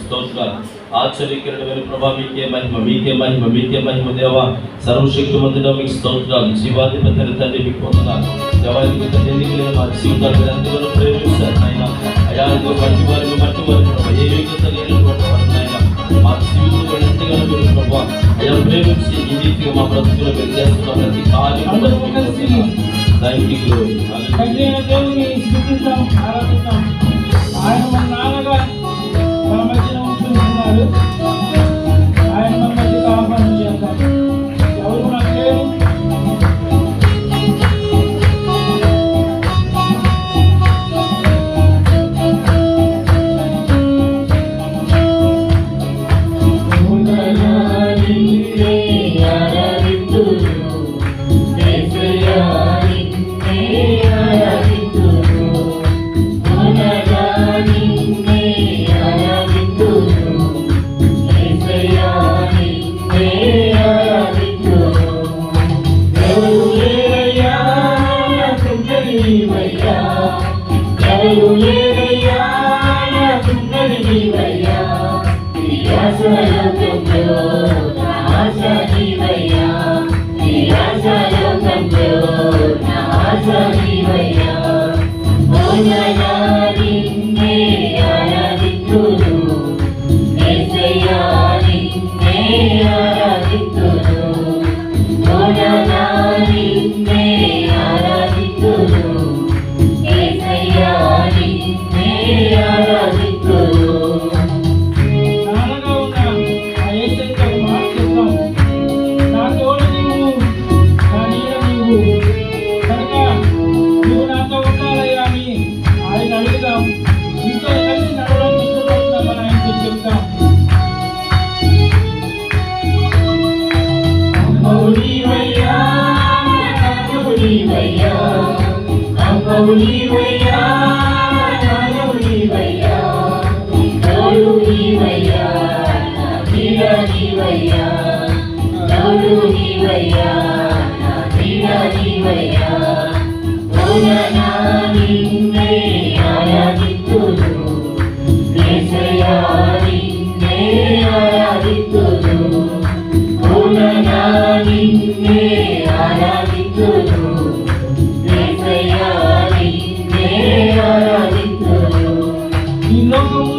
స్తోత్రాలు. ఆశ్చర్యకరమైన ప్రభా మీకే మహిమ, మీకే మహిమ, మీకే మహిమ దేవా. సర్వశక్తిమంతుడా మీకు స్తోత్రాలు. జీవాధిపతి తండ్రి మీకు వందనాలు. దేవానికి తండ్రి ఎన్నికలైన మా జీవితాలు మీరు ఎంతగానో ప్రేమిస్తారు ఆయన. అయా మట్టి వారికి ఏ యోగ్యత లేనటువంటి వారు ఆయన మా జీవితంలో ఎంతగానో మీరు ప్రభా అయా ప్రేమించి ఈ రీతిగా మా బ్రతుకులో మీరు చేస్తున్న ప్రతి కార్యం థ్యాంక్ యూ గ్లోరీ. ఆయన మన నాన్నగా మన మధ్యన ఉంటున్నారు. ఆయన మన మధ్యకి ఆహ్వానం చేద్దాం. ఎవరు నాకు లేరు.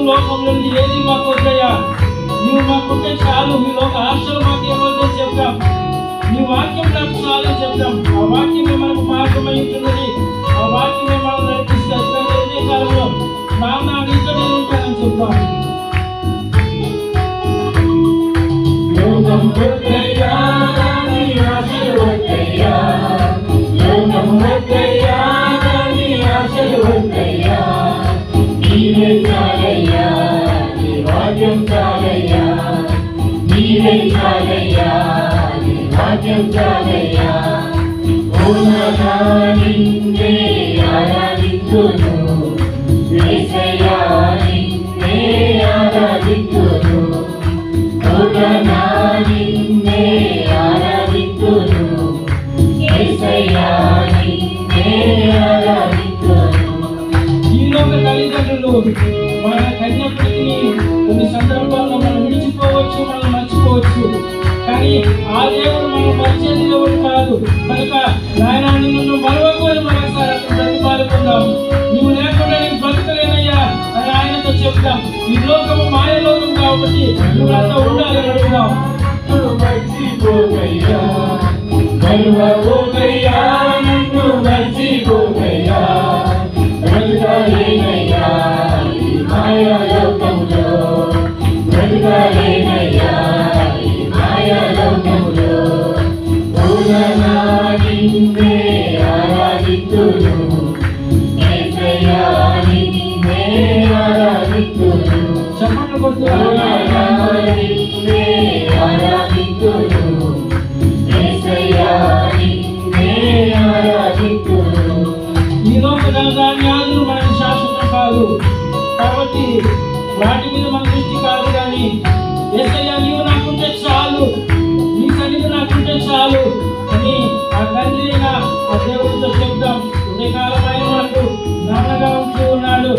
లోకంలో ఏది మాకు వద్దయ్యా, నువ్వు మాకుంటే చాలు. మీ లోక ఆశలు మాకేమవుతో చెప్తాం, నీ వాక్యం నాకు చాలు చెప్తాం. ఆ వాక్యమే మనకు మార్గమై ఉంటున్నది, ఆ వాక్యమే మనం నడిపిస్తాం. ఇదే కాలంలో నాన్న నీతో నేను ఉంటానని చెప్తాం. మన కన్యప్పటికీ కొన్ని సందర్భాల్లో మనం విడిచిపోవచ్చు, మనం మర్చిపోవచ్చు. కానీ ఆ దేవుడు మనం మర్చేది దేవుడు కాదు. కనుక నాయన నిన్ను మరొకరు మరొకసారి ప్రతిపాదుకుందాం. నువ్వు లేకుండా నేను బ్రతకలేనయ్యా అని ఆయనతో చెప్తాం. ఈ లోకము మాయ లోకం కాబట్టి నువ్వు అంతా ఉండాలని అడుగుదాం. ఈ లోక ధనధాన్యాలు మనకి శాశ్వతం కాదు కాబట్టి వాటి మీద మన దృష్టి కాదు. కానీ యేసయ్యా నీవు నాకుంటే చాలు, నీ సన్నిధి నాకుంటే చాలు అని ఆ తండ్రి అయిన ఆ దేవుడితో చెప్తాం. ఉండే కాలం ఆయన మనకు నాన్నగా ఉంటూ ఉన్నాడు.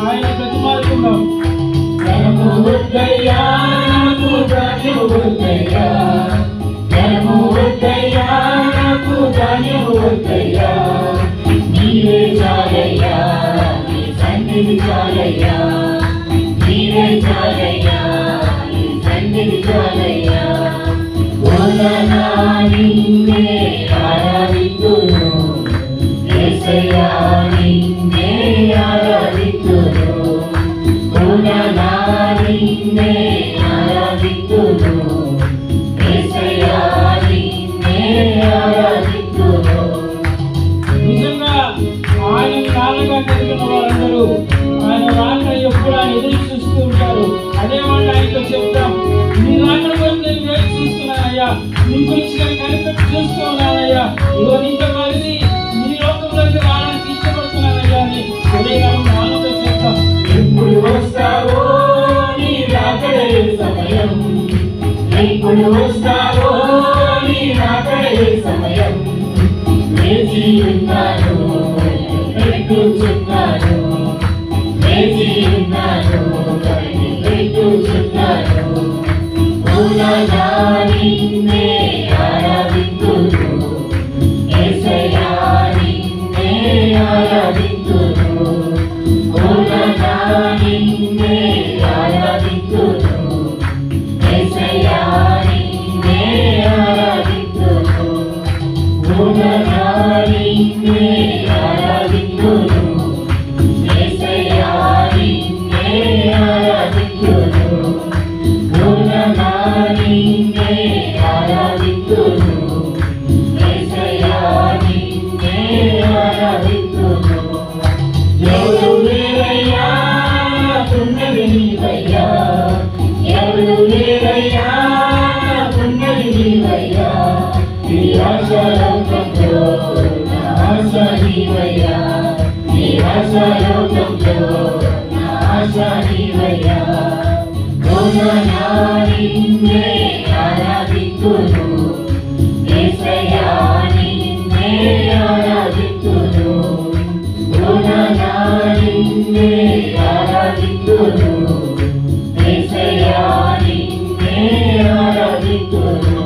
ఆయన ప్రతిమాలుకుందాం. వద్దయ్యా, నాకు ధాన్యము వద్దయ్యా, ధనము వద్దయ్యా, నాకు ధాన్యము వద్దయ్యా, నీవే చాలయ్యా, నీ సన్నిధి చాలయ్యా, నీవే చాలయ్యా, నీ సన్నిధి చాలయ్యా. ఓలనా నిన్నే ఆరాధింతును, యేసయ్యా నిన్నే ఆరాధింతును, ఓలనా నిన్నే ఆరాధింతును, యేసయ్యా నిన్నే ఆరాధింతును. నిజంగా ఆయన కాలంగా కలిగిన వారందరూ ఆయన రాక ఎప్పుడు ఆయన ఎదురు చూస్తూ ఉంటారు. అదే వాళ్ళు ఆయనతో చెప్తాం, నీ రాకడ కోసం నేను వేచి చూస్తున్నానయ్యా, నీ గురించి నేను కనిపెట్టి చూస్తూ ఉన్నానయ్యా, ఇదిగో నీతో కలిసి నీ లోకంలోకి రావడానికి ఇష్టపడుతున్నానయ్యా అని ఉదయకాలం వాళ్ళతో చెప్తాం. ఎప్పుడు వస్తావో నీ రాకడే సమయం, ఎప్పుడు వస్తావో నీ రాకడే సమయం, వేచి ఉన్నాను, ఎదుగుచున్నాను, వేచి ఉన్నాను, ఎదుగుచున్నాను. ఓలనా నిన్నే ఆరాధింతును, యేసయ్యా నిన్నే ఆరాధింతును, ఓలనా నిన్నే ఆరాధింతును, యేసయ్యా నిన్నే ఆరాధింతును, ఓలనా నిన్నే ఆరాధింతును, యేసయ్యా నిన్నే ఆరాధింతును, ఓలనా నిన్నే ఆరాధింతును, యేసయ్యా నిన్నే ఆరాధింతును. ఎవరు లేరయ్యా, నాకున్నది నీవయ్యా, ఎవరు లేరయ్యా, నాకున్నది నీవయ్యా, నీ ఆశాలోకంలో నా ఆశ నీవయ్యా, నీ ఆశాలోకంలో నా ఆశ నీవయ్యా. ఓలనా నిన్నే ఆరాధింతును, యేసయ్యా నిన్నే ఆరాధింతును, ఓలనా నిన్నే ఆరాధింతును, యేసయ్యా నిన్నే ఆరాధింతును.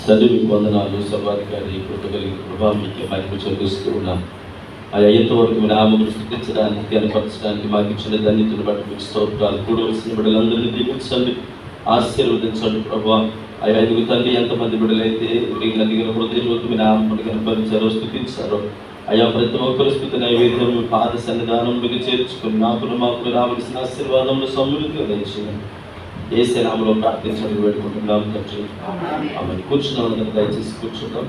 తండ్రి మీకు వందనాలు, సర్వాధికారి కృప కలిగిన ప్రభావ మీకు మహిమ చెల్లిస్తూ ఉన్నాం. ఆయా ఎంతవరకు మీ నామమును స్తుతించడానికి కనపరచడానికి మాకు ఇచ్చిన ధన్యతను బట్టి మీకు స్తోత్రాలు. కూడవలసిన బిడ్డలందరినీ దీవించండి, ఆశీర్వదించండి ప్రభావ. ఆయా ఎదుగు తండ్రి ఎంతమంది బిడ్డలైతే దిగిన హృదయంలోకి మీ నామమును కనపరిచారో స్తుతించారో, అయా ప్రతి ఒక్కరు స్తుతి నైవేద్యం మీ పాద సన్నిధానం మీకు చేర్చుకుని మాకు రావలసిన ఆశీర్వాదములు సమృద్ధిగా దయచేయండి. యేసు నామములో ప్రార్థించడానికి వేడుకుంటున్నాం తండ్రి. ఆమె కూర్చున్నాం, దయచేసి కూర్చుందాం.